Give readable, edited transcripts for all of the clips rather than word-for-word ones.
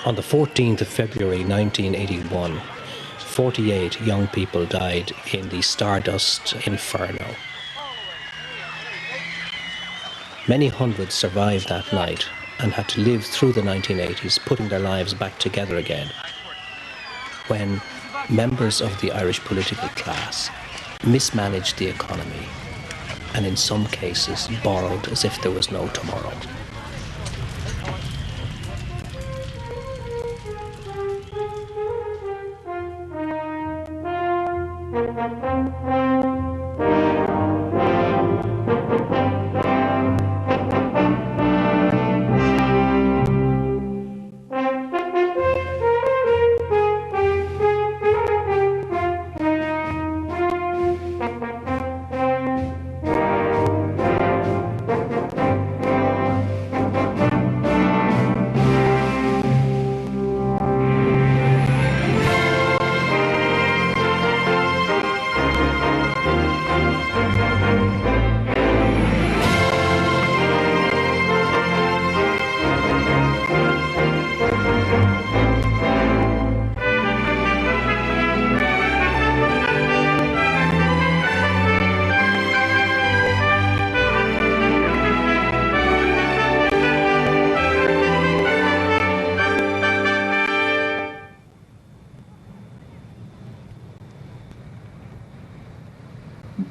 On the 14th of February 1981, 48 young people died in the Stardust Inferno. Many hundreds survived that night and had to live through the 1980s, putting their lives back together again, when members of the Irish political class mismanaged the economy and in some cases borrowed as if there was no tomorrow.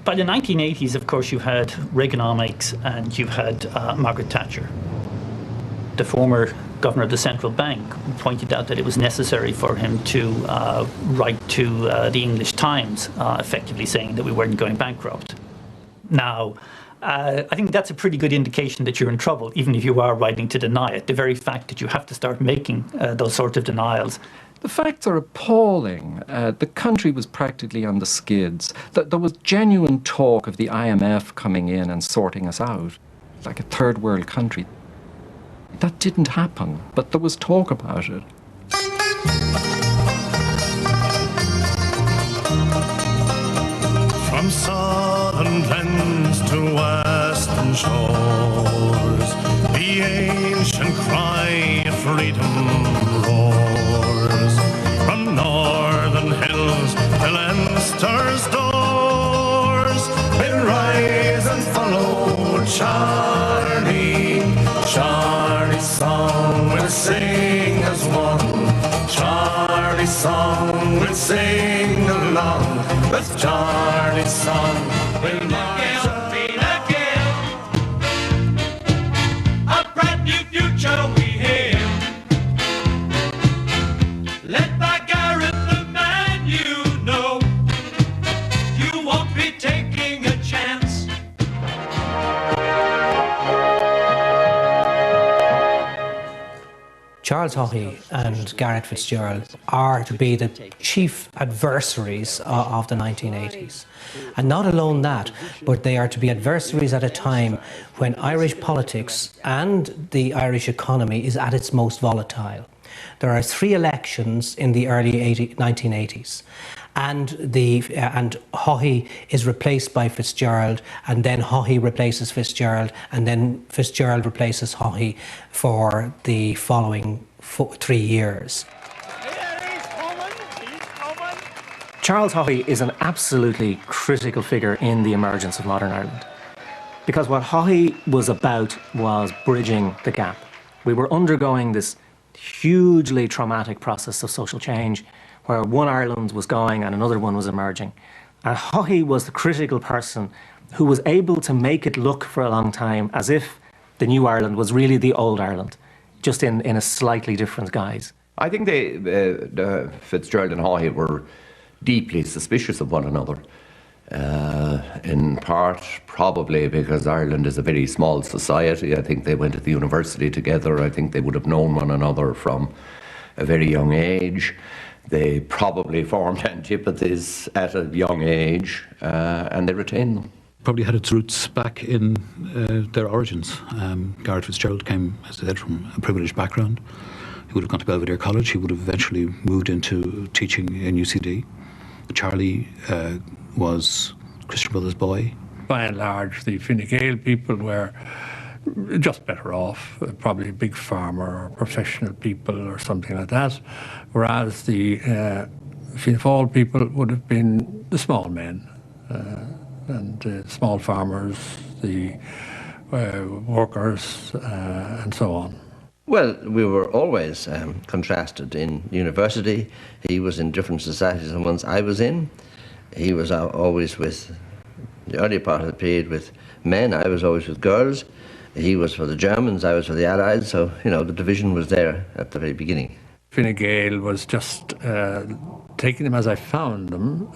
By the 1980s, of course, you had Reaganomics and you had Margaret Thatcher. The former governor of the central bank pointed out that it was necessary for him to write to the English Times, effectively saying that we weren't going bankrupt. Now, I think that's a pretty good indication that you're in trouble, even if you are writing to deny it. The very fact that you have to start making those sorts of denials. The facts are appalling. The country was practically on the skids. There was genuine talk of the IMF coming in and sorting us out, like a third world country. That didn't happen, but there was talk about it. From southern glens to western shores, the ancient cry of freedom roars. From northern hills to Leinster's doors, we'll rise and follow Charlie. Charlie's song we'll sing as one. Charlie's song we'll sing along. With Charlie's song we'll march again. A brand new future we hail. Led by Gareth, the man you know. You won't be taking a chance. Charles Haughey and Gareth Fitzgerald are to be the chief adversaries of the 1980s. And not alone that, but they are to be adversaries at a time when Irish politics and the Irish economy is at its most volatile. There are 3 elections in the early 1980s. And Haughey is replaced by Fitzgerald, and then Haughey replaces Fitzgerald, and then Fitzgerald replaces Haughey for the following 3 years. Charles Haughey is an absolutely critical figure in the emergence of modern Ireland. Because what Haughey was about was bridging the gap. We were undergoing this hugely traumatic process of social change, where one Ireland was going and another one was emerging. And Haughey was the critical person who was able to make it look for a long time as if the new Ireland was really the old Ireland, just in a slightly different guise. I think Fitzgerald and Haughey were deeply suspicious of one another. In part, probably because Ireland is a very small society. I think they went to the university together. I think they would have known one another from a very young age. They probably formed antipathies at a young age, and they retained them. Probably had its roots back in their origins. Gareth Fitzgerald came, as I said, from a privileged background. He would have gone to Belvedere College. He would have eventually moved into teaching in UCD. Charlie was Christian Brothers' boy. By and large, the Fine Gael people were just better off, probably a big farmer or professional people or something like that, whereas the Fianna Fáil people would have been the small men and small farmers, the workers and so on. Well, we were always contrasted in university. He was in different societies than ones I was in. He was always with, the early part of the period, with men. I was always with girls. He was for the Germans, I was for the Allies. So, you know, the division was there at the very beginning. Fine Gael was just taking them as I found them.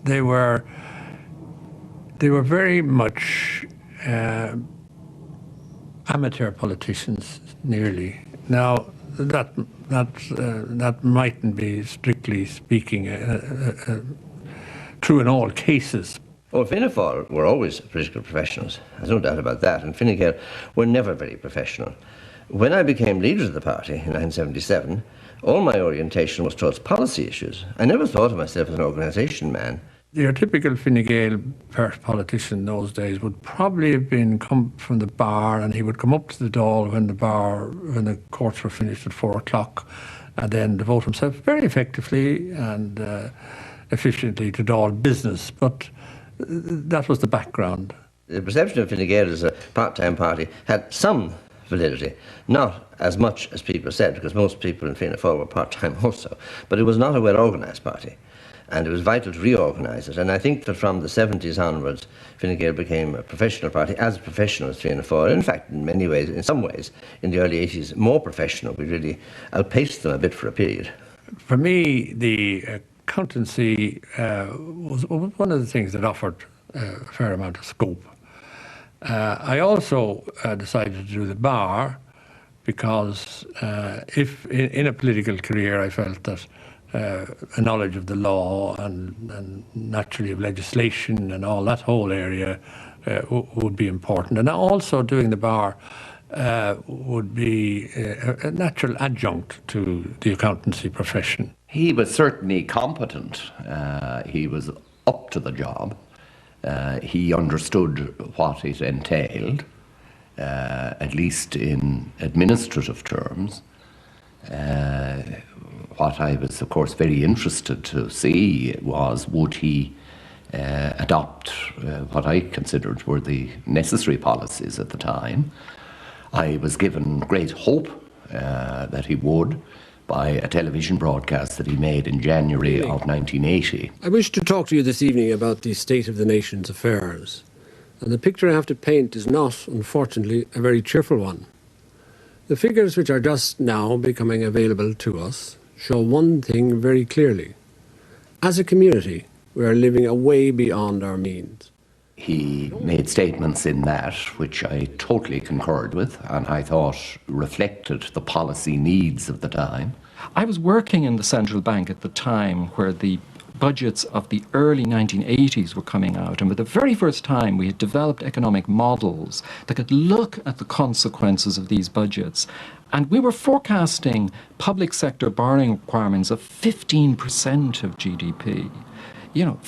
They were very much amateur politicians, nearly. Now, that mightn't be, strictly speaking, true in all cases. Well, Fianna Fáil were always political professionals, there's no doubt about that, and Fine Gael were never very professional. When I became leader of the party in 1977, all my orientation was towards policy issues. I never thought of myself as an organisation man. Your typical Fine Gael politician in those days would probably have come from the bar, and he would come up to the Dáil when the courts were finished at 4 o'clock, and then devote himself very effectively and efficiently to Dáil business. But that was the background. The perception of Fine Gael as a part-time party had some validity, not as much as people said, because most people in Fianna Fáil were part-time also, but it was not a well-organised party, and it was vital to reorganise it. And I think that from the 70s onwards, Fine Gael became a professional party, as professional as Fianna Fáil. In fact, in many ways, in some ways, in the early 80s, more professional. We really outpaced them a bit for a period. For me, the accountancy was one of the things that offered a fair amount of scope. I also decided to do the bar because if in a political career I felt that a knowledge of the law and naturally of legislation and all that whole area would be important. And also doing the bar would be a natural adjunct to the accountancy profession. He was certainly competent. He was up to the job. He understood what it entailed, at least in administrative terms. What I was, of course, very interested to see was, would he adopt what I considered were the necessary policies at the time. I was given great hope that he would by a television broadcast that he made in January of 1980. I wish to talk to you this evening about the state of the nation's affairs. And the picture I have to paint is not, unfortunately, a very cheerful one. The figures which are just now becoming available to us show one thing very clearly. As a community, we are living way beyond our means. He made statements in that which I totally concurred with and I thought reflected the policy needs of the time. I was working in the central bank at the time where the budgets of the early 1980s were coming out, and for the very first time we had developed economic models that could look at the consequences of these budgets. And we were forecasting public sector borrowing requirements of 15% of GDP. You know,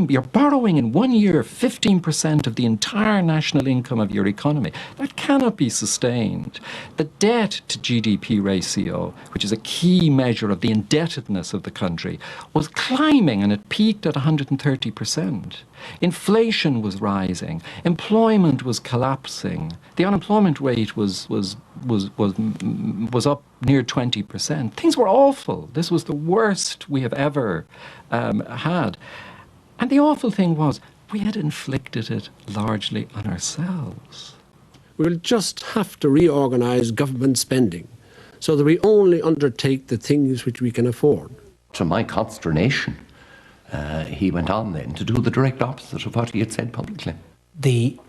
you're borrowing in 1 year 15% of the entire national income of your economy. That cannot be sustained. The debt to GDP ratio, which is a key measure of the indebtedness of the country, was climbing, and it peaked at 130%. Inflation was rising. Employment was collapsing. The unemployment rate was up near 20%. Things were awful. This was the worst we have ever had. And the awful thing was, we had inflicted it largely on ourselves. We'll just have to reorganise government spending so that we only undertake the things which we can afford. To my consternation, he went on then to do the direct opposite of what he had said publicly. The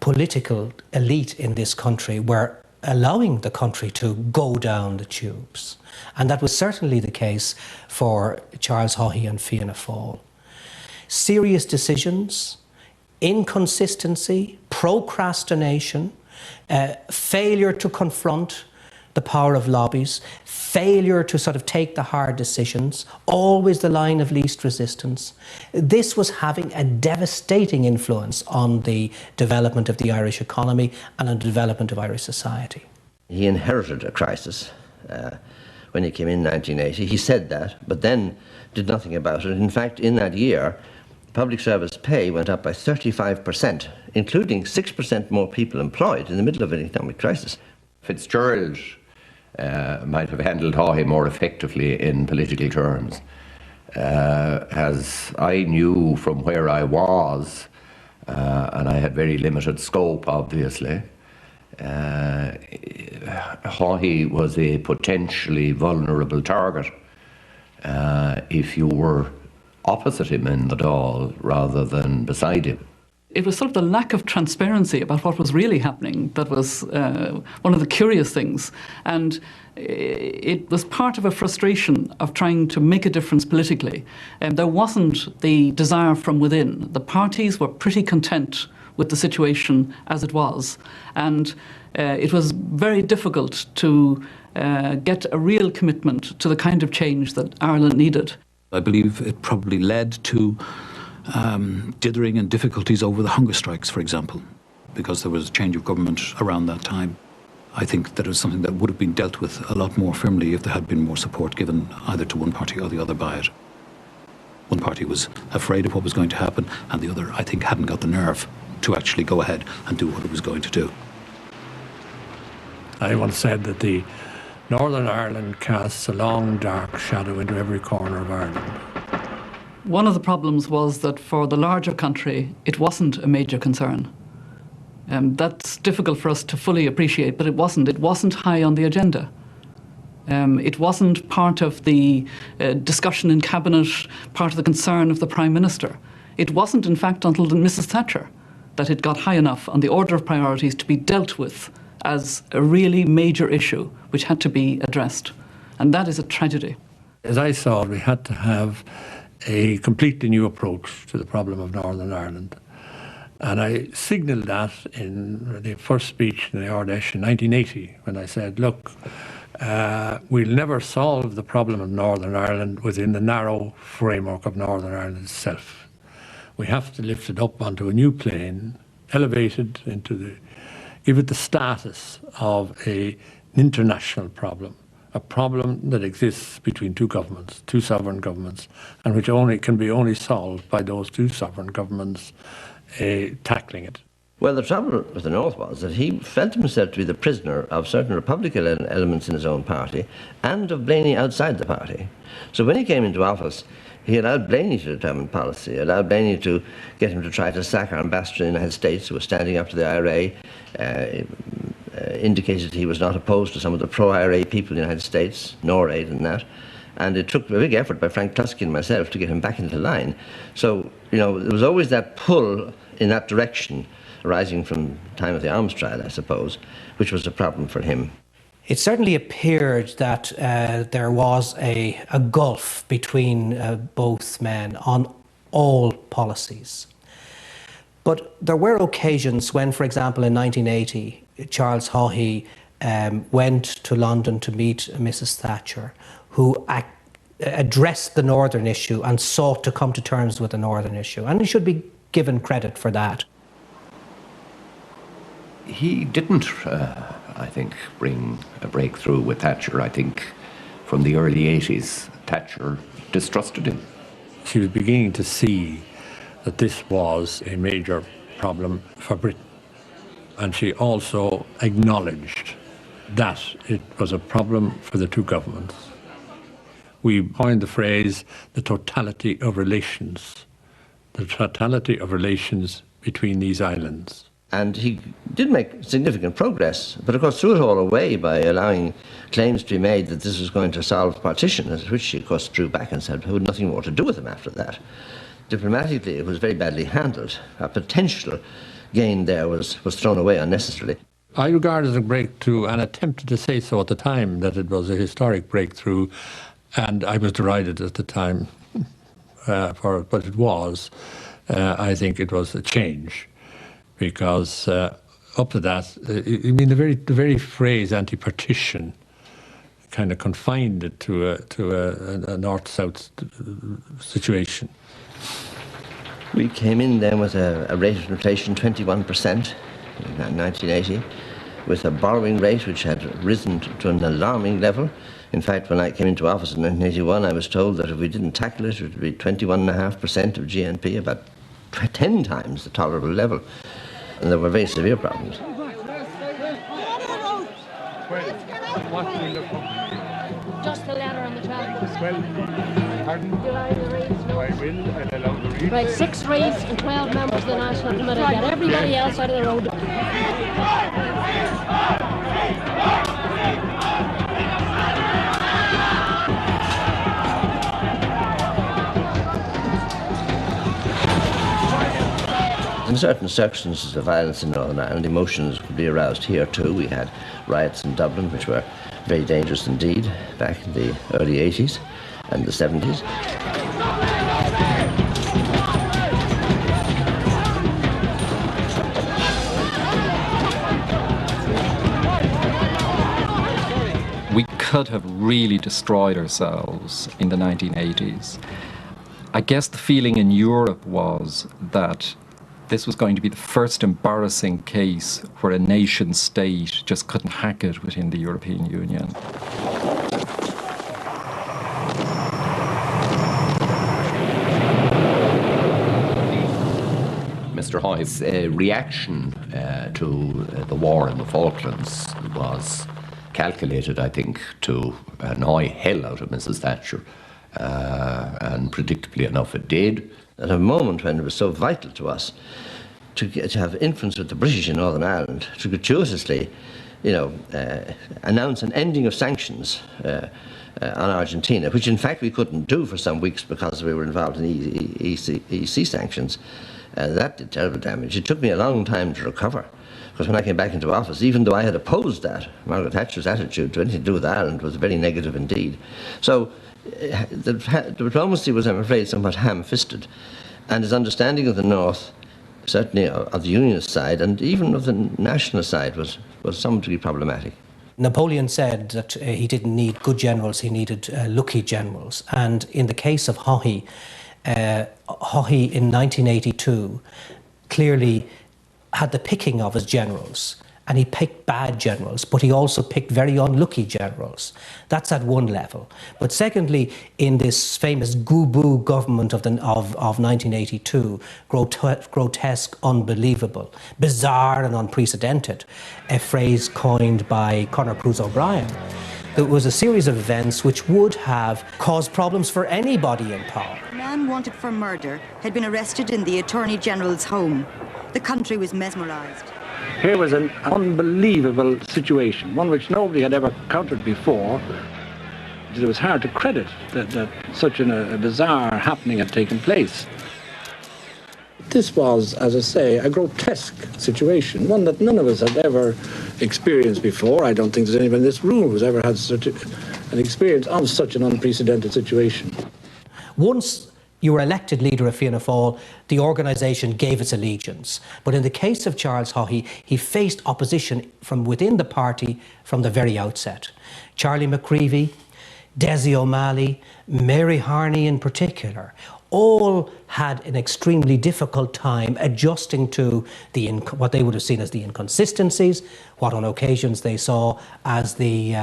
political elite in this country were allowing the country to go down the tubes. And that was certainly the case for Charles Haughey and Fianna Fáil. Serious decisions, inconsistency, procrastination, failure to confront the power of lobbies, failure to sort of take the hard decisions, always the line of least resistance. This was having a devastating influence on the development of the Irish economy and on the development of Irish society. He inherited a crisis when he came in 1980. He said that, but then did nothing about it. In fact, in that year, public service pay went up by 35%, including 6% more people employed in the middle of an economic crisis. Fitzgerald might have handled Haughey more effectively in political terms. As I knew from where I was, and I had very limited scope, obviously, Haughey was a potentially vulnerable target if you were opposite him in the Dáil rather than beside him. It was sort of the lack of transparency about what was really happening that was one of the curious things. And it was part of a frustration of trying to make a difference politically. There wasn't the desire from within. The parties were pretty content with the situation as it was. And it was very difficult to get a real commitment to the kind of change that Ireland needed. I believe it probably led to dithering and difficulties over the hunger strikes, for example, because there was a change of government around that time. I think that it was something that would have been dealt with a lot more firmly if there had been more support given either to one party or the other by it. One party was afraid of what was going to happen, and the other, I think, hadn't got the nerve to actually go ahead and do what it was going to do. I once said that the Northern Ireland casts a long, dark shadow into every corner of Ireland. One of the problems was that for the larger country, it wasn't a major concern. That's difficult for us to fully appreciate, but it wasn't. It wasn't high on the agenda. It wasn't part of the discussion in Cabinet, part of the concern of the Prime Minister. It wasn't, in fact, until Mrs. Thatcher that it got high enough on the order of priorities to be dealt with as a really major issue which had to be addressed. And that is a tragedy. As I saw it, we had to have a completely new approach to the problem of Northern Ireland. And I signalled that in the first speech in the Ardèche in 1980, when I said, look, we'll never solve the problem of Northern Ireland within the narrow framework of Northern Ireland itself. We have to lift it up onto a new plane, elevate it into give it the status of an international problem, a problem that exists between two governments, two sovereign governments, and which can be solved by those two sovereign governments tackling it. Well, the trouble with the North was that he felt himself to be the prisoner of certain Republican elements in his own party and of Blaney outside the party. So when he came into office, he allowed Blaney to determine policy, allowed Blaney to get him to try to sack our ambassador in the United States, who was standing up to the IRA, indicated he was not opposed to some of the pro-IRA people in the United States, nor aid in that. And it took a big effort by Frank Tusky and myself to get him back into line. So, there was always that pull in that direction, arising from the time of the arms trial, I suppose, which was a problem for him. It certainly appeared that there was a gulf between both men on all policies. But there were occasions when, for example, in 1980, Charles Haughey went to London to meet Mrs. Thatcher, who addressed the Northern issue and sought to come to terms with the Northern issue. And he should be given credit for that. He didn't, I think, bring a breakthrough with Thatcher. I think from the early 80s, Thatcher distrusted him. She was beginning to see that this was a major problem for Britain. And she also acknowledged that it was a problem for the two governments. We coined the phrase, the totality of relations between these islands. And he did make significant progress, but of course threw it all away by allowing claims to be made that this was going to solve partition, which she of course drew back and said had nothing more to do with him after that. Diplomatically, it was very badly handled. A potential gain there was thrown away unnecessarily. I regard it as a breakthrough and attempted to say so at the time, that it was a historic breakthrough, and I was derided at the time for it, but it was. I think it was a change. Because up to that, the very phrase anti-partition kind of confined it to a north-south situation. We came in then with a rate of inflation 21% in 1980, with a borrowing rate which had risen to an alarming level. In fact, when I came into office in 1981, I was told that if we didn't tackle it, it would be 21.5% of GNP, about 10 times the tolerable level. And there were very severe problems. Just the letter on the top. Pardon? I will, I'll allow the read. Right, 6 reads and 12 members of the National Committee. Get everybody else out of the road. In certain circumstances of violence in Northern Ireland, emotions could be aroused here too. We had riots in Dublin, which were very dangerous indeed, back in the early 80s and the 70s. We could have really destroyed ourselves in the 1980s. I guess the feeling in Europe was that this was going to be the first embarrassing case where a nation state just couldn't hack it within the European Union. Mr. Haughey's reaction to the war in the Falklands was calculated, I think, to annoy hell out of Mrs. Thatcher. And predictably enough it did. At a moment when it was so vital to us to have influence with the British in Northern Ireland, to gratuitously, announce an ending of sanctions on Argentina, which in fact we couldn't do for some weeks because we were involved in EC sanctions, that did terrible damage. It took me a long time to recover, because when I came back into office, even though I had opposed that, Margaret Thatcher's attitude to anything to do with Ireland was very negative indeed. So the diplomacy was, I'm afraid, somewhat ham-fisted, and his understanding of the North, certainly of the Unionist side, and even of the nationalist side, was some degree problematic. Napoleon said that he didn't need good generals, he needed lucky generals. And in the case of Haughey, Haughey in 1982 clearly had the picking of his generals. And he picked bad generals, but he also picked very unlucky generals. That's at one level. But secondly, in this famous Goo-Boo government of 1982, grotesque, unbelievable, bizarre and unprecedented, a phrase coined by Conor Cruise O'Brien, there was a series of events which would have caused problems for anybody in power. A man wanted for murder had been arrested in the Attorney General's home. The country was mesmerised. Here was an unbelievable situation, one which nobody had ever encountered before. It was hard to credit that such a bizarre happening had taken place. This was, as I say, a grotesque situation, one that none of us had ever experienced before. I don't think there's anyone in this room who's ever had such an experience of such an unprecedented situation. Once you were elected leader of Fianna Fáil, the organisation gave its allegiance. But in the case of Charles Haughey, he faced opposition from within the party from the very outset. Charlie McCreevy, Desi O'Malley, Mary Harney in particular, all had an extremely difficult time adjusting to what they would have seen as the inconsistencies, what on occasions they saw as the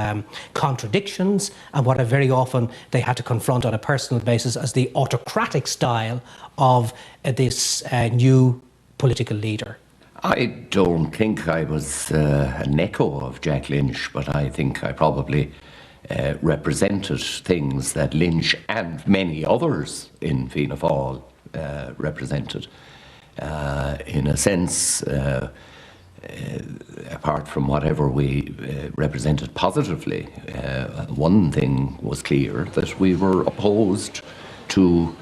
contradictions, and what very often they had to confront on a personal basis as the autocratic style of this new political leader. I don't think I was an echo of Jack Lynch, but I think I probably represented things that Lynch and many others in Fianna Fáil represented. In a sense, apart from whatever we represented positively, one thing was clear, that we were opposed to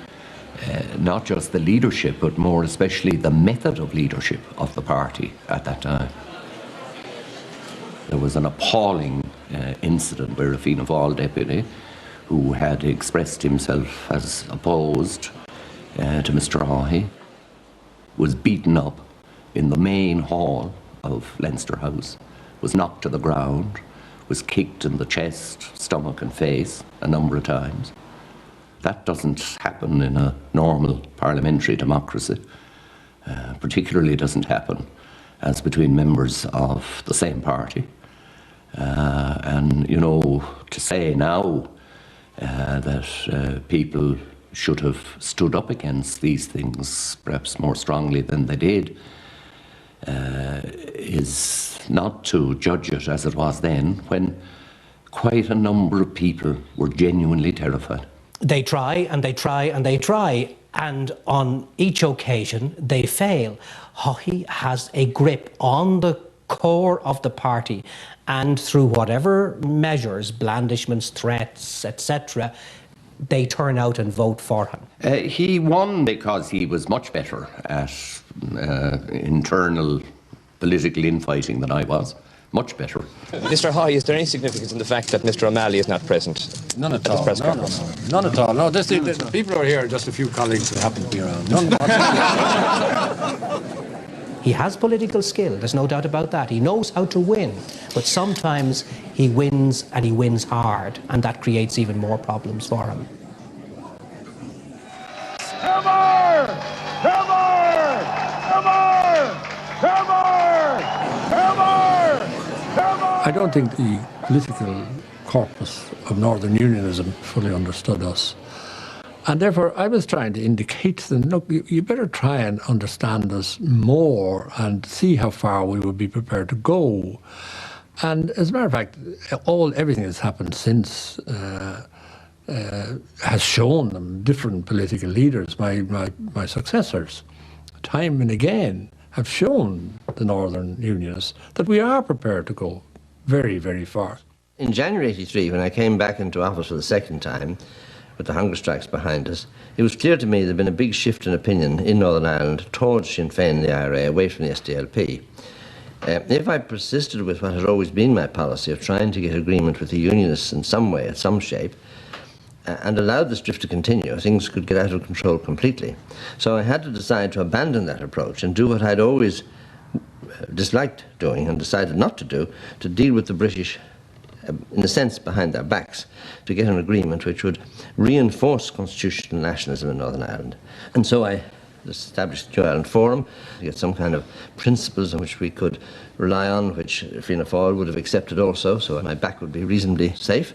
not just the leadership, but more especially the method of leadership of the party at that time. There was an appalling incident where a Fianna Fáil deputy who had expressed himself as opposed to Mr. Haughey was beaten up in the main hall of Leinster House, was knocked to the ground, was kicked in the chest, stomach and face a number of times. That doesn't happen in a normal parliamentary democracy. Particularly doesn't happen as between members of the same party. And, you know, to say now that people should have stood up against these things perhaps more strongly than they did is not to judge it as it was then, when quite a number of people were genuinely terrified. They try and they try and they try, and on each occasion they fail. Haughey has a grip on the core of the party, and through whatever measures, blandishments, threats, etc., they turn out and vote for him. He won because he was much better at internal political infighting than I was. Much better. Mr. Haughey, is there any significance in the fact that Mr. O'Malley is not present? None at all. None at all. No, the people who are here are just a few colleagues who happen to be around. None He has political skill, there's no doubt about that. He knows how to win, but sometimes he wins and he wins hard, and that creates even more problems for him. Come on! Come on! Come on! Come on! Come on! Come on! I don't think the political corpus of Northern Unionism fully understood us. And therefore, I was trying to indicate to them, look, you better try and understand us more and see how far we would be prepared to go. And as a matter of fact, everything that's happened since has shown them, different political leaders, my successors, time and again, have shown the Northern Unionists that we are prepared to go very, very far. In January '83, when I came back into office for the second time, with the hunger strikes behind us, it was clear to me there had been a big shift in opinion in Northern Ireland towards Sinn Féin and the IRA, away from the SDLP. If I persisted with what had always been my policy of trying to get agreement with the Unionists in some way, at some shape, and allowed this drift to continue, things could get out of control completely. So I had to decide to abandon that approach and do what I'd always disliked doing and decided not to do, to deal with the British in a sense behind their backs, to get an agreement which would reinforce constitutional nationalism in Northern Ireland. And so I established the New Ireland Forum to get some kind of principles on which we could rely on, which Fianna Fáil would have accepted also, so my back would be reasonably safe.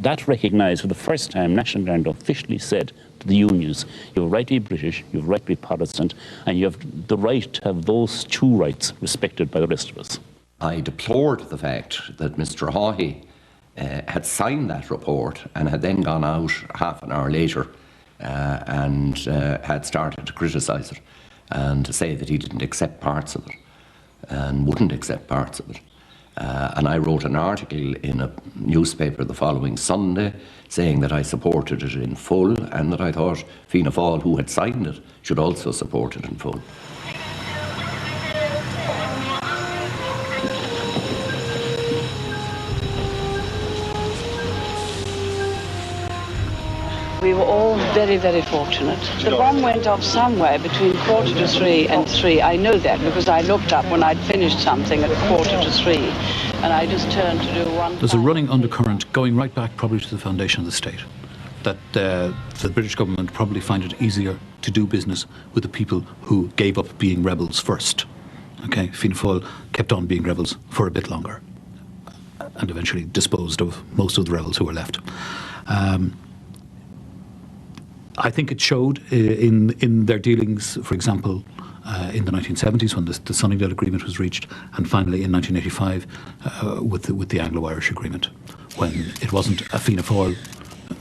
That recognised for the first time National Ireland officially said to the unions, you have a right to be British, you have a right to be Protestant, and you have the right to have those two rights respected by the rest of us. I deplored the fact that Mr. Haughey had signed that report and had then gone out half an hour later and had started to criticise it and to say that he didn't accept parts of it and wouldn't accept parts of it. And I wrote an article in a newspaper the following Sunday saying that I supported it in full and that I thought Fianna Fáil, who had signed it, should also support it in full. We were all very, very fortunate. The bomb went off somewhere between 2:45 and 3. I know that because I looked up when I'd finished something at 2:45, and I just turned to do one. There's a running undercurrent going right back probably to the foundation of the state, that the British government probably find it easier to do business with the people who gave up being rebels first. Okay, Fianna Fáil kept on being rebels for a bit longer and eventually disposed of most of the rebels who were left. I think it showed in their dealings, for example, in the 1970s when the Sunningdale Agreement was reached, and finally in 1985 with the Anglo-Irish Agreement, when it wasn't a Fianna Fáil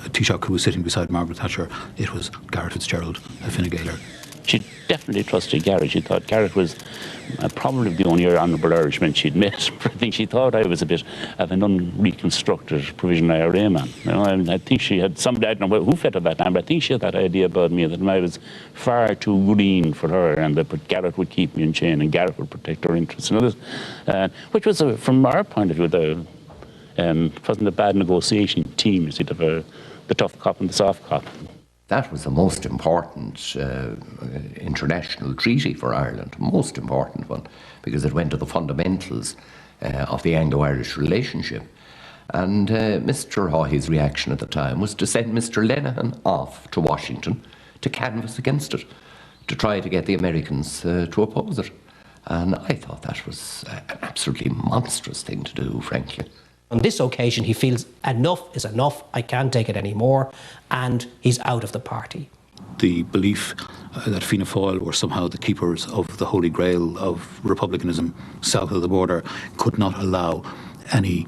Taoiseach who was sitting beside Margaret Thatcher, it was Garret FitzGerald, a Fine Gaeler. She definitely trusted Garret. She thought Garret was probably the only honourable Irishman she'd met. I think she thought I was a bit of an unreconstructed provisional IRA man. You know, I think she had somebody, I don't know who fed her that time, but I think she had that idea about me that I was far too green for her, and that Garret would keep me in chain and Garret would protect her interests. You know, which was, from our point of view, it wasn't a bad negotiation team. You see, the tough cop and the soft cop. That was the most important international treaty for Ireland, most important one, because it went to the fundamentals of the Anglo-Irish relationship. And Mr. Haughey's reaction at the time was to send Mr. Lenihan off to Washington to canvass against it, to try to get the Americans to oppose it. And I thought that was an absolutely monstrous thing to do, frankly. On this occasion, he feels enough is enough, I can't take it anymore, and he's out of the party. The belief that Fianna Fáil were somehow the keepers of the holy grail of republicanism south of the border could not allow any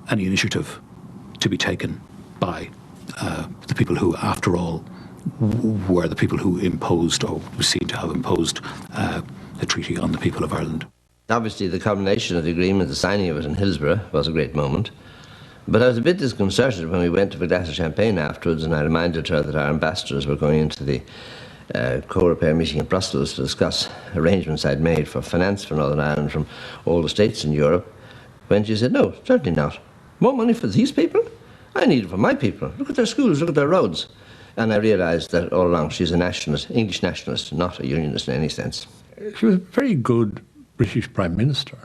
initiative to be taken by the people who, after all, were the people who imposed, or were seen to have imposed, the treaty on the people of Ireland. Obviously, the culmination of the agreement, the signing of it in Hillsborough, was a great moment. But I was a bit disconcerted when we went to have a glass of champagne afterwards, and I reminded her that our ambassadors were going into the co-repair meeting in Brussels to discuss arrangements I'd made for finance for Northern Ireland from all the states in Europe, when she said, no, certainly not. More money for these people? I need it for my people. Look at their schools, look at their roads. And I realised that all along she's a nationalist, English nationalist, not a unionist in any sense. She was a very good British Prime Minister.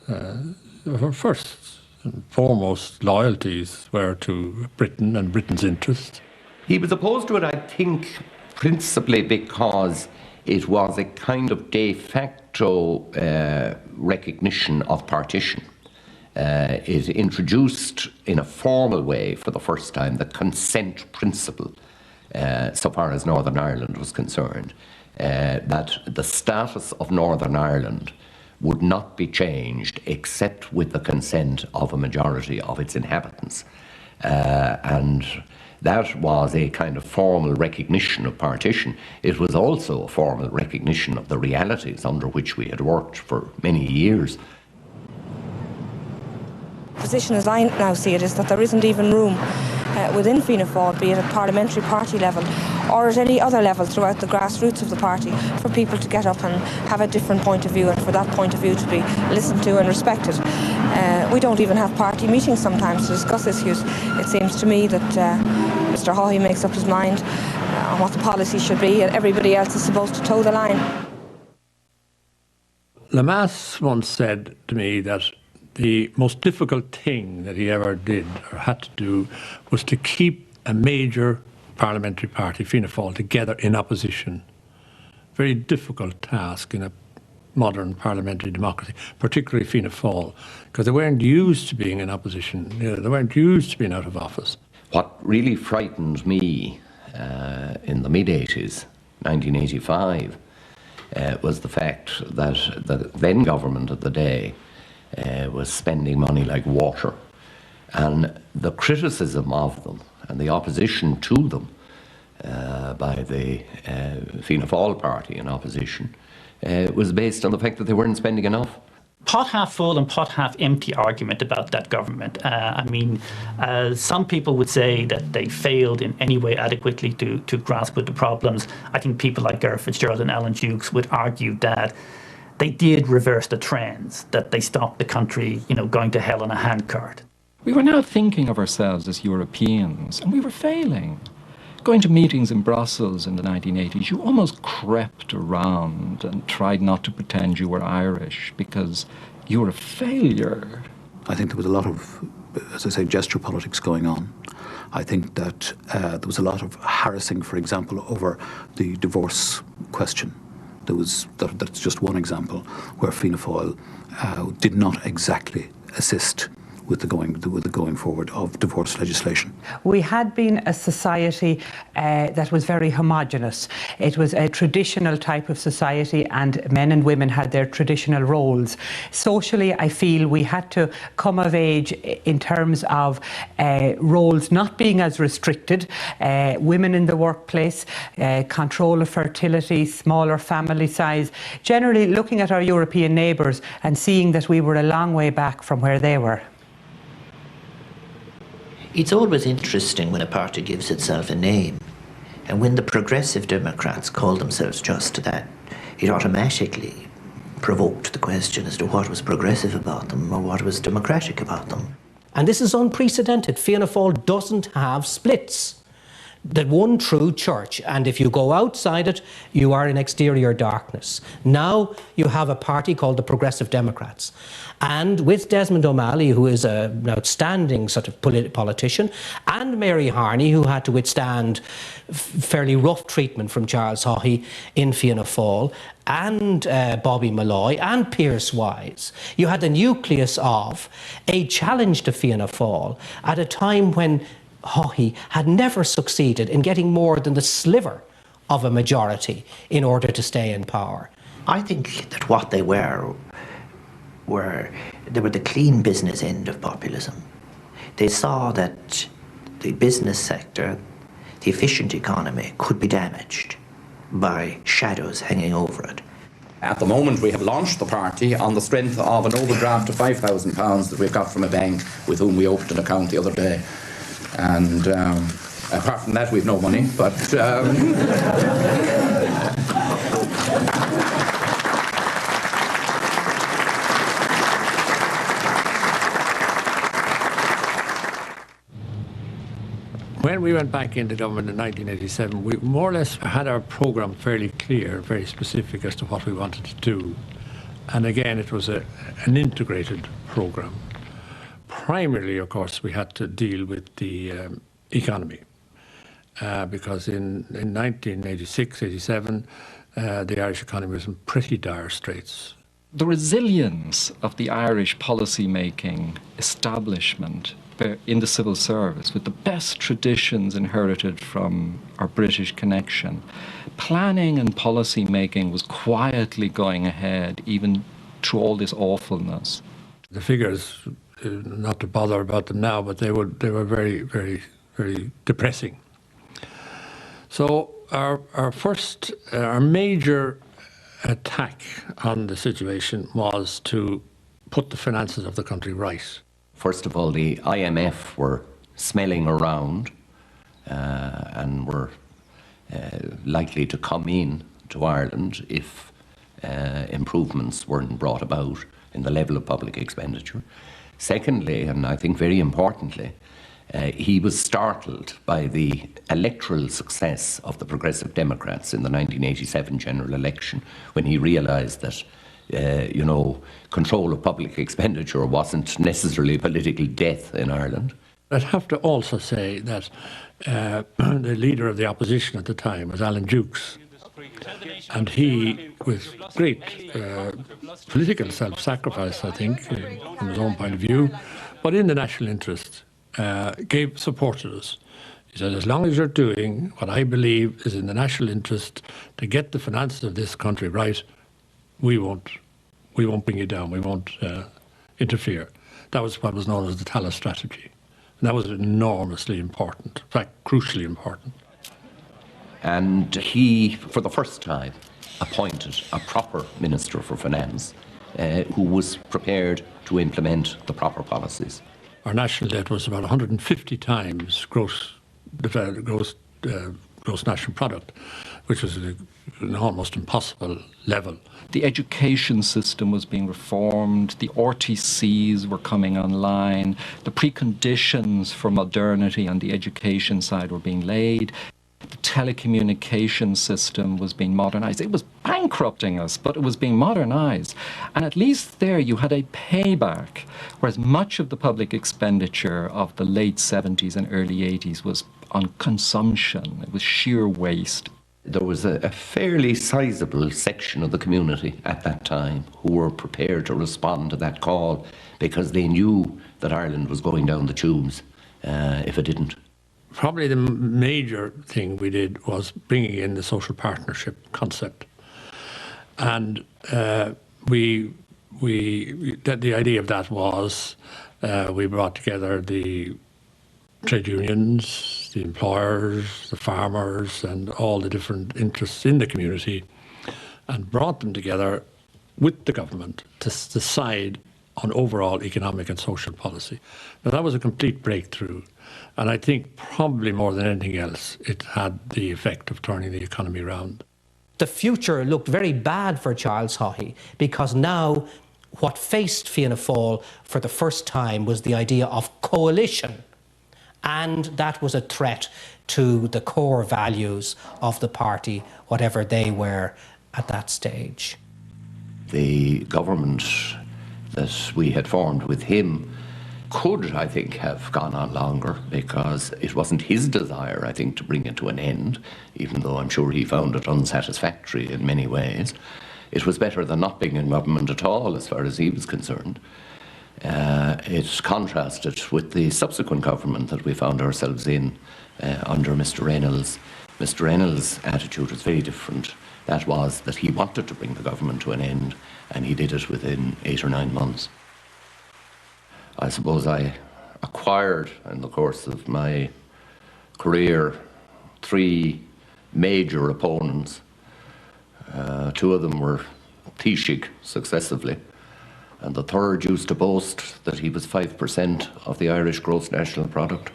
Her first and foremost loyalties were to Britain and Britain's interests. He was opposed to it, I think, principally because it was a kind of de facto recognition of partition. It introduced in a formal way for the first time the consent principle, so far as Northern Ireland was concerned, that the status of Northern Ireland would not be changed except with the consent of a majority of its inhabitants. And that was a kind of formal recognition of partition. It was also a formal recognition of the realities under which we had worked for many years. The position as I now see it is that there isn't even room within Fianna Fáil, be it at parliamentary party level or at any other level throughout the grassroots of the party, for people to get up and have a different point of view, and for that point of view to be listened to and respected. We don't even have party meetings sometimes to discuss issues. It seems to me that Mr. Haughey makes up his mind on what the policy should be, and everybody else is supposed to toe the line. Lamass once said to me that the most difficult thing that he ever did or had to do was to keep a major parliamentary party, Fianna Fáil, together in opposition. Very difficult task in a modern parliamentary democracy, particularly Fianna Fáil, because they weren't used to being in opposition. They weren't used to being out of office. What really frightened me in the mid-80s, 1985, was the fact that the then government of the day was spending money like water. And the criticism of them and the opposition to them by the Fianna Fáil party in opposition was based on the fact that they weren't spending enough. Pot half full and pot half empty argument about that government. Some people would say that they failed in any way adequately to grasp with the problems. I think people like Gareth Fitzgerald and Alan Dukes would argue that they did reverse the trends, that they stopped the country, going to hell in a handcart. We were now thinking of ourselves as Europeans, and we were failing. Going to meetings in Brussels in the 1980s, you almost crept around and tried not to pretend you were Irish because you were a failure. I think there was a lot of, as I say, gesture politics going on. I think that there was a lot of harassing, for example, over the divorce question. That's just one example where Fianna Fáil did not exactly assist with the going forward of divorce legislation. We had been a society that was very homogenous. It was a traditional type of society, and men and women had their traditional roles. Socially, I feel we had to come of age in terms of roles not being as restricted, women in the workplace, control of fertility, smaller family size, generally looking at our European neighbours and seeing that we were a long way back from where they were. It's always interesting when a party gives itself a name, and when the Progressive Democrats called themselves just that, it automatically provoked the question as to what was progressive about them or what was democratic about them. And this is unprecedented. Fianna Fáil doesn't have splits. the one true church, and if you go outside it, you are in exterior darkness. Now you have a party called the Progressive Democrats, and with Desmond O'Malley, who is an outstanding sort of politician, and Mary Harney, who had to withstand fairly rough treatment from Charles Haughey in Fianna Fáil, and Bobby Malloy and Pearse Wise. You had the nucleus of a challenge to Fianna Fáil at a time when Haughey had never succeeded in getting more than the sliver of a majority in order to stay in power. I think that what they were the clean business end of populism. They saw that the business sector, the efficient economy, could be damaged by shadows hanging over it. At the moment, we have launched the party on the strength of an overdraft of £5,000 that we've got from a bank with whom we opened an account the other day. And apart from that, we've no money, but... When we went back into government in 1987, we more or less had our programme fairly clear, very specific as to what we wanted to do. And again, it was an integrated programme. Primarily, of course, we had to deal with the economy. Because in 1986, 87, the Irish economy was in pretty dire straits. The resilience of the Irish policy-making establishment in the civil service, with the best traditions inherited from our British connection, planning and policy making was quietly going ahead even through all this awfulness. The figures, not to bother about them now, but they were very, very, very depressing. So our major attack on the situation was to put the finances of the country right. First of all, the IMF were smelling around and were likely to come in to Ireland if improvements weren't brought about in the level of public expenditure. Secondly, and I think very importantly, he was startled by the electoral success of the Progressive Democrats in the 1987 general election, when he realised that control of public expenditure wasn't necessarily political death in Ireland. I'd have to also say that the leader of the opposition at the time was Alan Dukes, and he, with great political self-sacrifice, I think, from his own point of view, but in the national interest, supported us. He said, as long as you're doing what I believe is in the national interest to get the finances of this country right, we won't bring you down, we won't interfere. That was what was known as the Tallaght strategy. And that was enormously important, in fact, crucially important. And he, for the first time, appointed a proper Minister for Finance who was prepared to implement the proper policies. Our national debt was about 150 times gross national product, which was an almost impossible level. The education system was being reformed, the RTCs were coming online, the preconditions for modernity on the education side were being laid, the telecommunication system was being modernised. It was bankrupting us, but it was being modernised. And at least there you had a payback, whereas much of the public expenditure of the late 70s and early 80s was on consumption. It was sheer waste. There was a fairly sizable section of the community at that time who were prepared to respond to that call because they knew that Ireland was going down the tubes if it didn't. Probably the major thing we did was bringing in the social partnership concept. And the idea of that was we brought together the trade unions, the employers, the farmers, and all the different interests in the community, and brought them together with the government to decide on overall economic and social policy. Now, that was a complete breakthrough, and I think probably more than anything else, it had the effect of turning the economy around. The future looked very bad for Charles Haughey, because now what faced Fianna Fáil for the first time was the idea of coalition. And that was a threat to the core values of the party, whatever they were at that stage. The government that we had formed with him could, I think, have gone on longer, because it wasn't his desire, I think, to bring it to an end, even though I'm sure he found it unsatisfactory in many ways. It was better than not being in government at all, as far as he was concerned. It contrasted with the subsequent government that we found ourselves in under Mr. Reynolds. Mr. Reynolds' attitude was very different. That was that he wanted to bring the government to an end, and he did it within 8 or 9 months. I suppose I acquired, in the course of my career, 3 major opponents. 2 of them were Taoiseach successively, and the third used to boast that he was 5% of the Irish gross national product.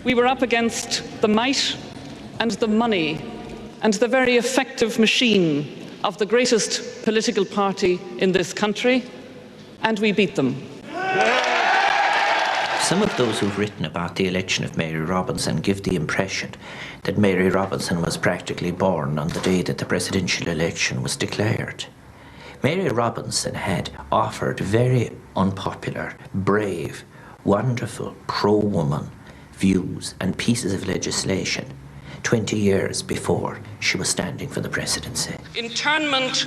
We were up against the might and the money and the very effective machine of the greatest political party in this country, and we beat them. Some of those who've written about the election of Mary Robinson give the impression that Mary Robinson was practically born on the day that the presidential election was declared. Mary Robinson had offered very unpopular, brave, wonderful, pro-woman views and pieces of legislation 20 years before she was standing for the presidency. Internment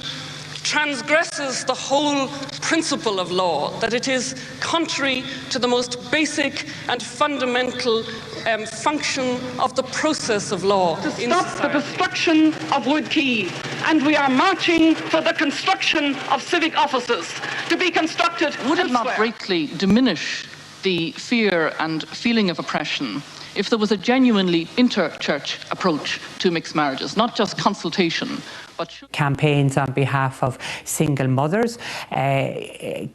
transgresses the whole principle of law, that it is contrary to the most basic and fundamental function of the process of law. To stop the destruction of Wood Quay, and we are marching for the construction of civic offices to be constructed Would it not elsewhere. greatly diminish the fear and feeling of oppression if there was a genuinely inter-church approach to mixed marriages, not just consultation, but campaigns on behalf of single mothers,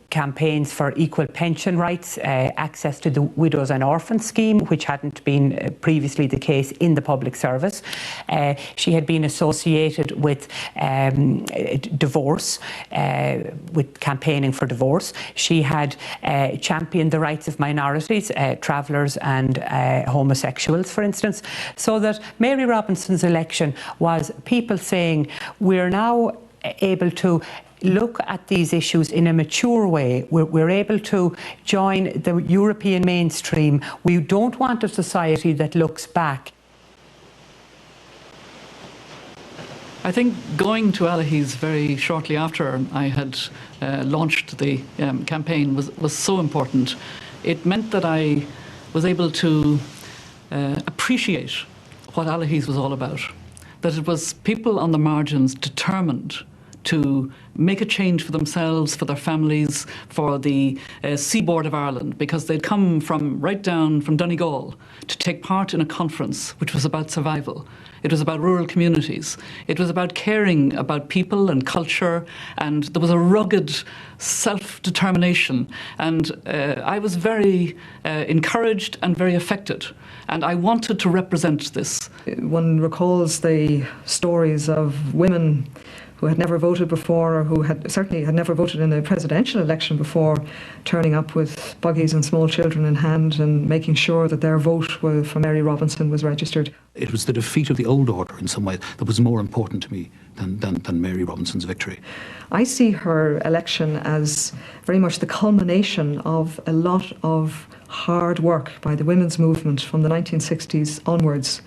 campaigns for equal pension rights, access to the Widows and Orphans scheme, which hadn't been previously the case in the public service. She had been associated with divorce, with campaigning for divorce. She had championed the rights of minorities, travellers and homosexuals, for instance, so that Mary Robinson's election was people saying, we're now able to look at these issues in a mature way. We're able to join the European mainstream. We don't want a society that looks back. I think going to Allihies very shortly after I had launched the campaign was so important. It meant that I was able to appreciate what Allihies was all about. That it was people on the margins determined to make a change for themselves, for their families, for the seaboard of Ireland, because they'd come from right down from Donegal to take part in a conference which was about survival. It was about rural communities. It was about caring about people and culture, and there was a rugged self-determination. And I was very encouraged and very affected. And I wanted to represent this. One recalls the stories of women who had never voted before, or who had certainly had never voted in a presidential election before, turning up with buggies and small children in hand and making sure that their vote for Mary Robinson was registered. It was the defeat of the old order in some way that was more important to me than Mary Robinson's victory. I see her election as very much the culmination of a lot of hard work by the women's movement from the 1960s onwards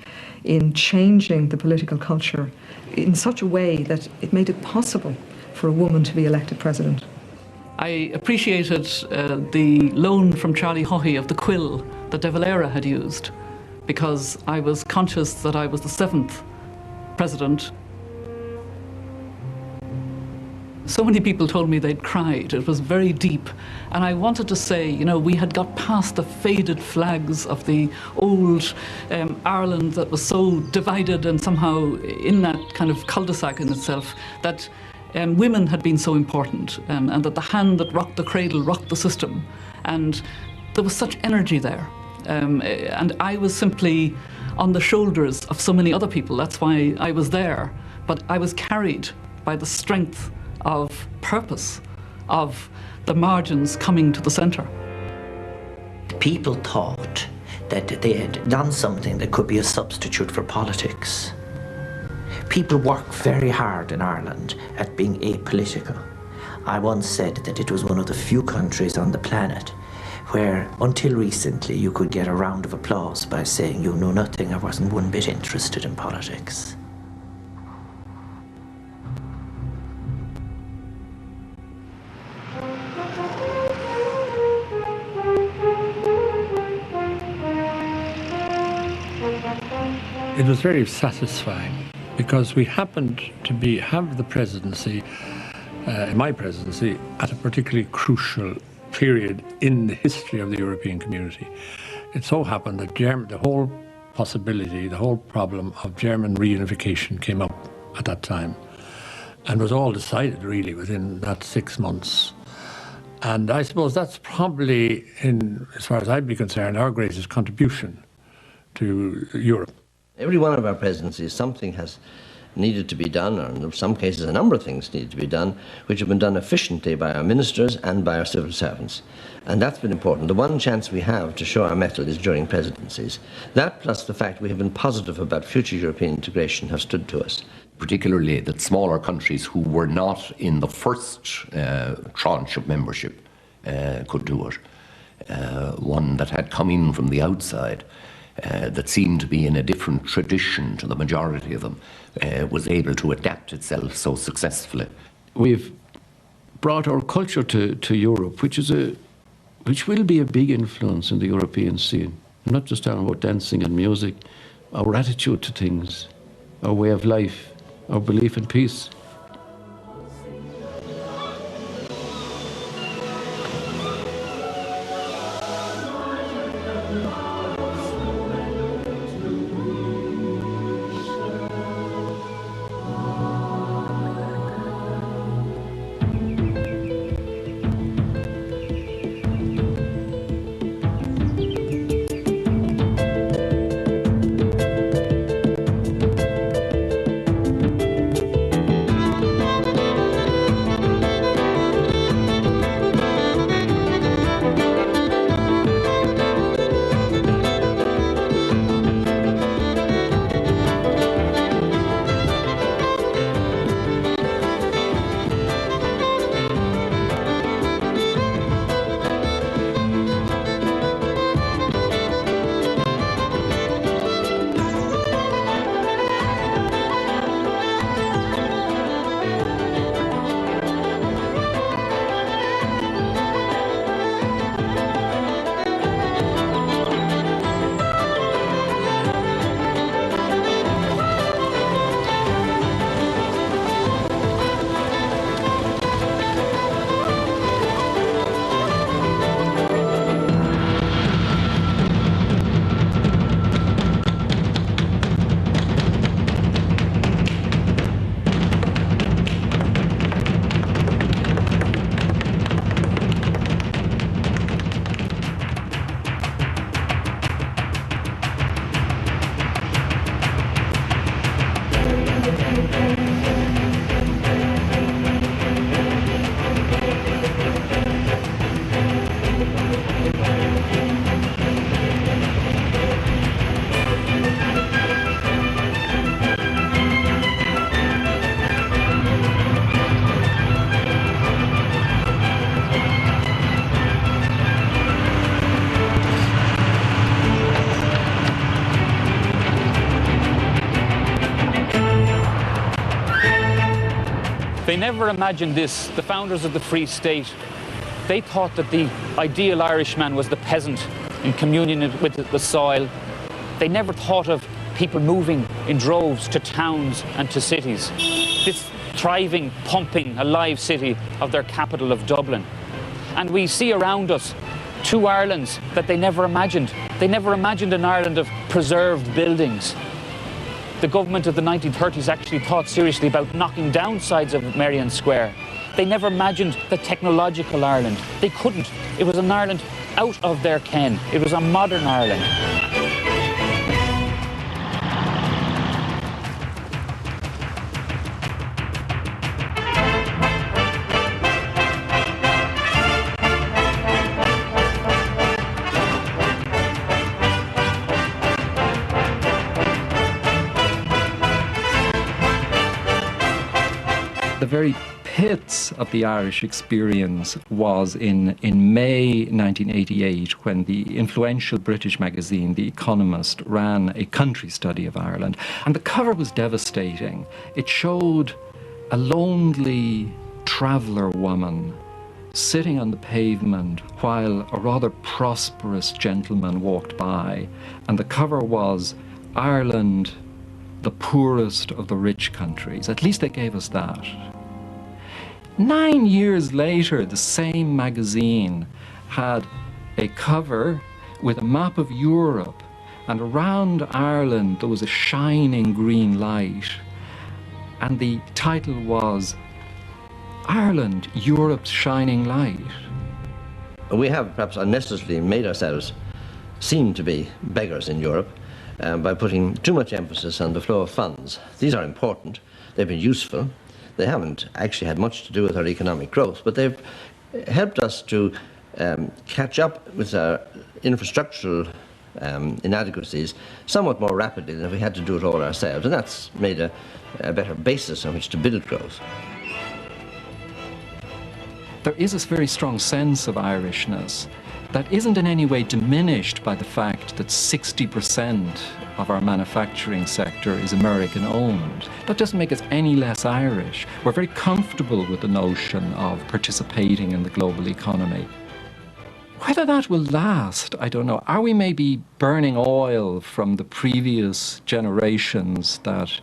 in changing the political culture in such a way that it made it possible for a woman to be elected president. I appreciated the loan from Charlie Haughey of the quill that De Valera had used, because I was conscious that I was the 7th president. So many people told me they'd cried. It was very deep. And I wanted to say, you know, we had got past the faded flags of the old Ireland that was so divided and somehow in that kind of cul-de-sac in itself, that women had been so important, and that the hand that rocked the cradle rocked the system. And there was such energy there. And I was simply on the shoulders of so many other people. That's why I was there. But I was carried by the strength of purpose, of the margins coming to the centre. People thought that they had done something that could be a substitute for politics. People work very hard in Ireland at being apolitical. I once said that it was one of the few countries on the planet where, until recently, you could get a round of applause by saying you knew nothing or wasn't one bit interested in politics. It was very satisfying because we happened to have the presidency, my presidency, at a particularly crucial period in the history of the European community. It so happened that the whole possibility, the whole problem of German reunification came up at that time and was all decided really within that 6 months. And I suppose that's probably, as far as I'd be concerned, our greatest contribution to Europe. Every one of our presidencies, something has needed to be done, or in some cases a number of things needed to be done, which have been done efficiently by our ministers and by our civil servants. And that's been important. The one chance we have to show our mettle is during presidencies. That, plus the fact we have been positive about future European integration, have stood to us. Particularly that smaller countries who were not in the first tranche of membership could do it. One that had come in from the outside, that seemed to be in a different tradition to the majority of them, was able to adapt itself so successfully. We've brought our culture to Europe, which will be a big influence in the European scene. I'm not just talking about dancing and music, our attitude to things, our way of life, our belief in peace. They never imagined this, the founders of the Free State. They thought that the ideal Irishman was the peasant in communion with the soil. They never thought of people moving in droves to towns and to cities. This thriving, pumping, alive city of their capital of Dublin. And we see around us two Irelands that they never imagined. They never imagined an Ireland of preserved buildings. The government of the 1930s actually thought seriously about knocking down sides of Merrion Square. They never imagined the technological Ireland. They couldn't. It was an Ireland out of their ken. It was a modern Ireland. the very pits of the Irish experience was in May 1988, when the influential British magazine, The Economist, ran a country study of Ireland. And the cover was devastating. It showed a lonely traveller woman sitting on the pavement while a rather prosperous gentleman walked by. And the cover was Ireland, the poorest of the rich countries. At least they gave us that. 9 years later, the same magazine had a cover with a map of Europe, and around Ireland there was a shining green light, and the title was Ireland, Europe's shining light. We have perhaps unnecessarily made ourselves seem to be beggars in Europe by putting too much emphasis on the flow of funds. These are important, they've been useful, they haven't actually had much to do with our economic growth, but they've helped us to catch up with our infrastructural inadequacies somewhat more rapidly than if we had to do it all ourselves, and that's made a better basis on which to build growth. There is this very strong sense of Irishness that isn't in any way diminished by the fact that 60% of our manufacturing sector is American-owned. That doesn't make us any less Irish. We're very comfortable with the notion of participating in the global economy. Whether that will last, I don't know. Are we maybe burning oil from the previous generations that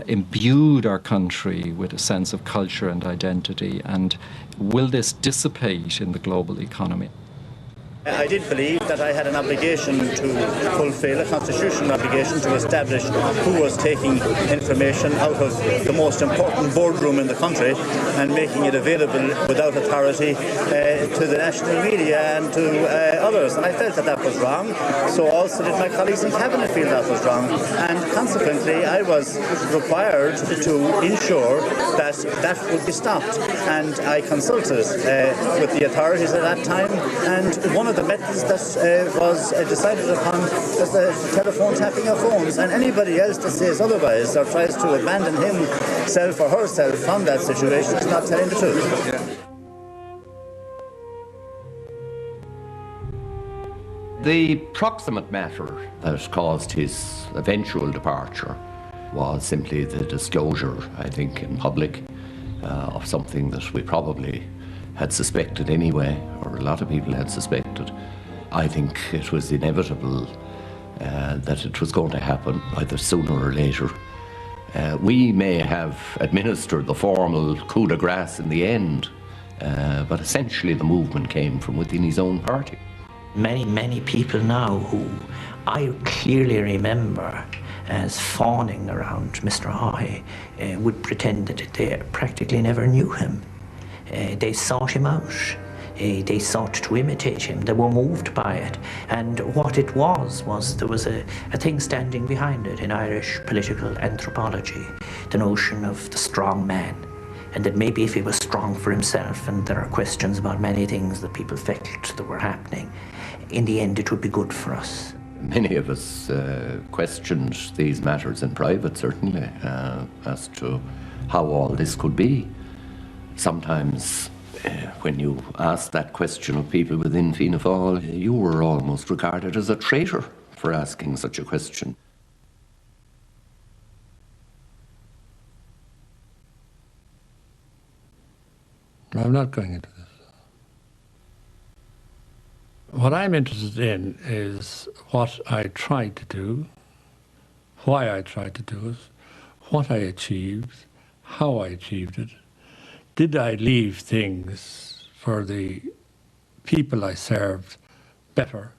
imbued our country with a sense of culture and identity, and will this dissipate in the global economy? I did believe that I had an obligation to fulfill, a constitutional obligation to establish who was taking information out of the most important boardroom in the country and making it available without authority to the national media and to others. And I felt that that was wrong. So also did my colleagues in Cabinet feel that was wrong. And consequently, I was required to ensure that that would be stopped. And I consulted with the authorities at that time, and one of the methods that was decided upon was the telephone tapping of phones, and anybody else that says otherwise or tries to abandon himself or herself from that situation is not telling the truth. The proximate matter that caused his eventual departure was simply the disclosure, I think, in public of something that we probably had suspected anyway, or a lot of people had suspected. I think it was inevitable that it was going to happen, either sooner or later. We may have administered the formal coup de grace in the end, but essentially the movement came from within his own party. Many people now who I clearly remember as fawning around Mr. Haughey would pretend that they practically never knew him. They sought him out, they sought to imitate him, they were moved by it. And what it was there was a thing standing behind it in Irish political anthropology, the notion of the strong man. And that maybe if he was strong for himself, and there are questions about many things that people felt that were happening, in the end it would be good for us. Many of us questioned these matters in private, certainly, as to how all this could be. Sometimes, when you asked that question of people within Fianna Fáil, you were almost regarded as a traitor for asking such a question. I'm not going into this. What I'm interested in is what I tried to do, why I tried to do it, what I achieved, how I achieved it. Did I leave things for the people I served better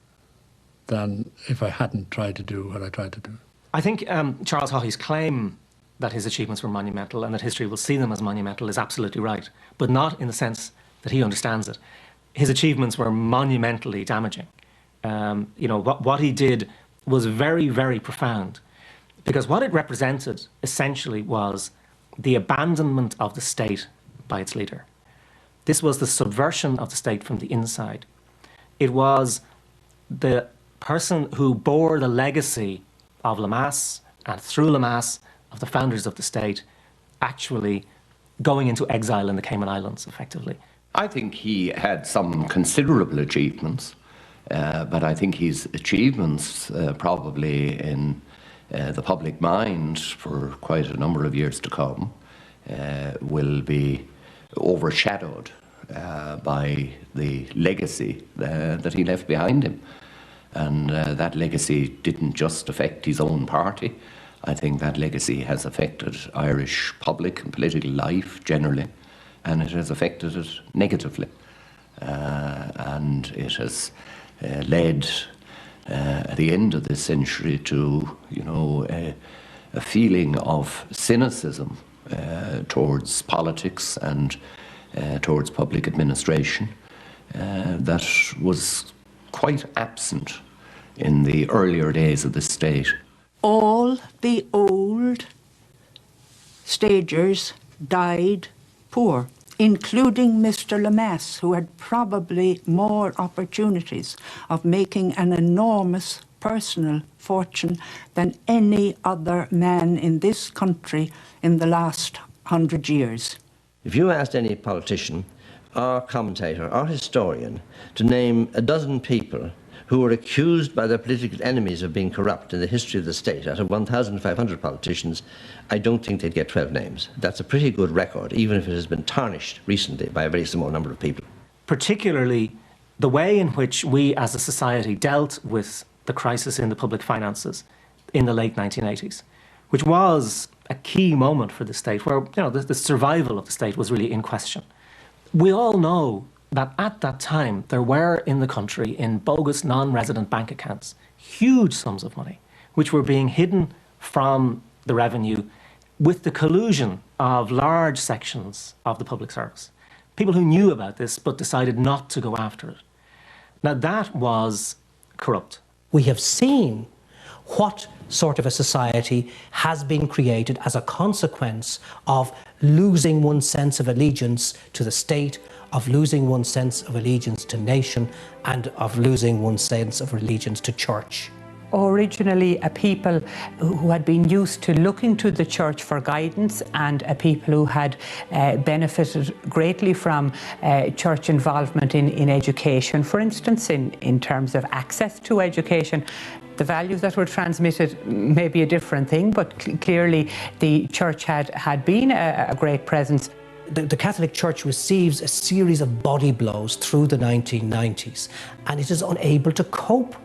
than if I hadn't tried to do what I tried to do? I think Charles Haughey's claim that his achievements were monumental and that history will see them as monumental is absolutely right, but not in the sense that he understands it. His achievements were monumentally damaging. What he did was very, very profound, because what it represented essentially was the abandonment of the state by its leader. This was the subversion of the state from the inside. It was the person who bore the legacy of Lemass, and through Lemass, of the founders of the state, actually going into exile in the Cayman Islands, effectively? I think he had some considerable achievements, but I think his achievements probably in the public mind for quite a number of years to come will be overshadowed by the legacy that he left behind him. And that legacy didn't just affect his own party. I think that legacy has affected Irish public and political life generally, and it has affected it negatively. And it has led at the end of this century to, a feeling of cynicism towards politics and towards public administration that was quite absent in the earlier days of the state. All the old stagers died poor, including Mr. Lemass, who had probably more opportunities of making an enormous personal fortune than any other man in this country in the last 100 years. If you asked any politician or commentator or historian to name a dozen people who were accused by their political enemies of being corrupt in the history of the state, out of 1,500 politicians, I don't think they'd get 12 names. That's a pretty good record, even if it has been tarnished recently by a very small number of people. Particularly the way in which we as a society dealt with the crisis in the public finances in the late 1980s, which was a key moment for the state where the survival of the state was really in question. We all know that at that time there were in the country, in bogus non-resident bank accounts, huge sums of money which were being hidden from the revenue with the collusion of large sections of the public service. People who knew about this but decided not to go after it. Now that was corrupt. We have seen what sort of a society has been created as a consequence of losing one's sense of allegiance to the state, of losing one's sense of allegiance to nation, and of losing one's sense of allegiance to church. Originally a people who had been used to looking to the church for guidance, and a people who had benefited greatly from church involvement in education, for instance, in terms of access to education. The values that were transmitted may be a different thing, but clearly the church had been a great presence. The Catholic Church receives a series of body blows through the 1990s, and it is unable to cope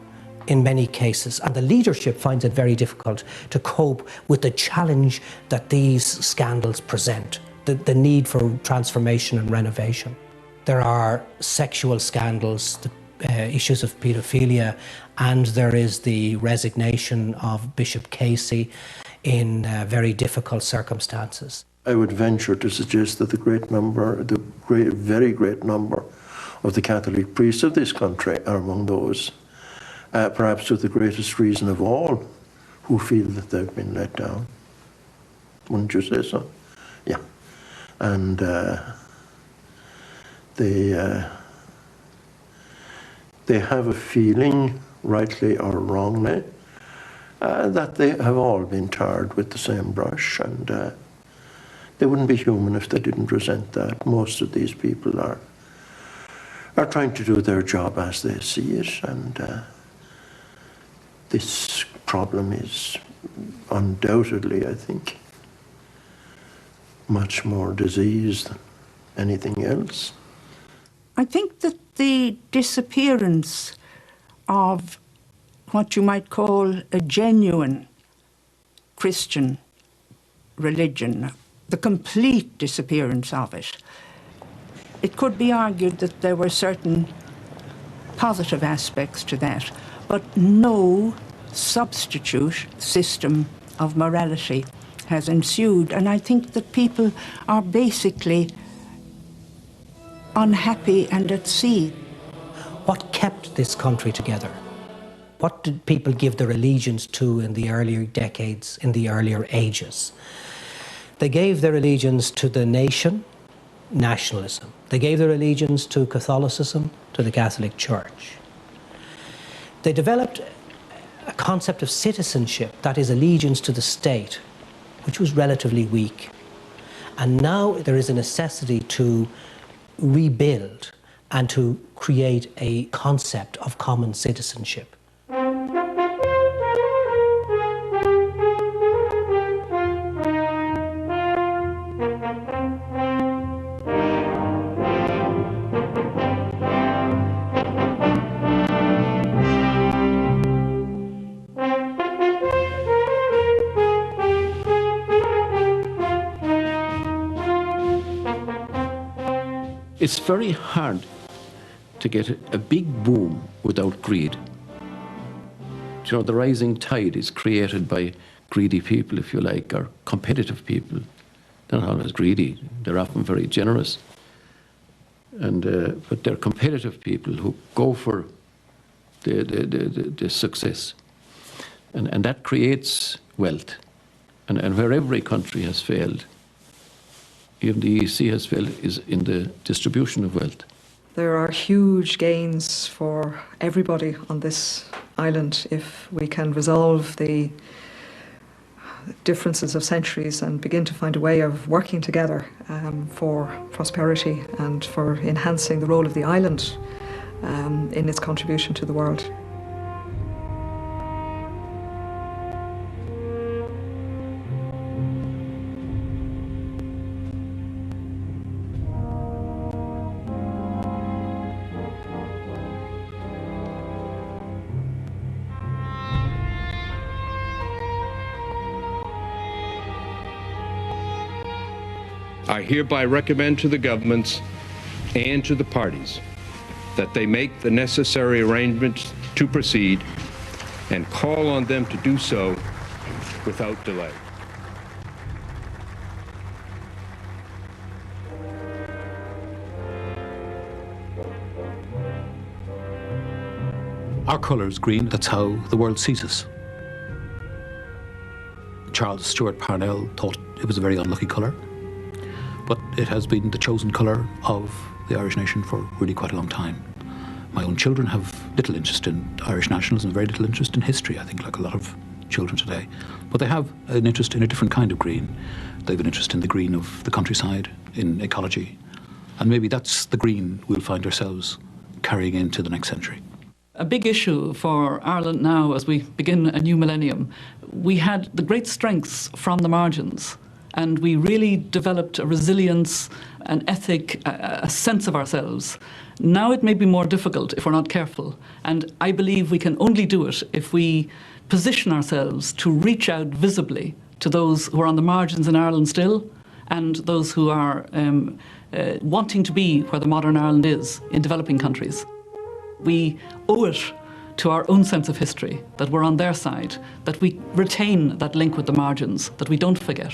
in many cases, and the leadership finds it very difficult to cope with the challenge that these scandals present, the need for transformation and renovation. There are sexual scandals, issues of paedophilia, and there is the resignation of Bishop Casey in very difficult circumstances. I would venture to suggest that very great number of the Catholic priests of this country are among those, perhaps with the greatest reason of all, who feel that they've been let down. Wouldn't you say so? Yeah. And they have a feeling, rightly or wrongly, that they have all been tarred with the same brush, and they wouldn't be human if they didn't resent that. Most of these people are trying to do their job as they see it, and this problem is undoubtedly, I think, much more disease than anything else. I think that the disappearance of what you might call a genuine Christian religion, the complete disappearance of it, it could be argued that there were certain positive aspects to that, but no substitute system of morality has ensued. And I think that people are basically unhappy and at sea. What kept this country together? What did people give their allegiance to in the earlier decades, in the earlier ages? They gave their allegiance to the nation, nationalism. They gave their allegiance to Catholicism, to the Catholic Church. They developed a concept of citizenship, that is allegiance to the state, which was relatively weak. And now there is a necessity to rebuild and to create a concept of common citizenship. It's very hard to get a big boom without greed. You know, the rising tide is created by greedy people, if you like, or competitive people. They're not always greedy, they're often very generous. But they're competitive people who go for the success. And that creates wealth. And where every country has failed, even the EEC has failed, is in the distribution of wealth. There are huge gains for everybody on this island if we can resolve the differences of centuries and begin to find a way of working together for prosperity and for enhancing the role of the island in its contribution to the world. I hereby recommend to the governments and to the parties that they make the necessary arrangements to proceed and call on them to do so without delay. Our colour is green, that's how the world sees us. Charles Stewart Parnell thought it was a very unlucky colour, but it has been the chosen colour of the Irish nation for really quite a long time. My own children have little interest in Irish nationalism, very little interest in history, I think, like a lot of children today. But they have an interest in a different kind of green. They have an interest in the green of the countryside, in ecology. And maybe that's the green we'll find ourselves carrying into the next century. A big issue for Ireland now as we begin a new millennium, we had the great strengths from the margins, and we really developed a resilience, an ethic, a sense of ourselves. Now it may be more difficult if we're not careful, and I believe we can only do it if we position ourselves to reach out visibly to those who are on the margins in Ireland still, and those who are wanting to be where the modern Ireland is in developing countries. We owe it to our own sense of history that we're on their side, that we retain that link with the margins, that we don't forget.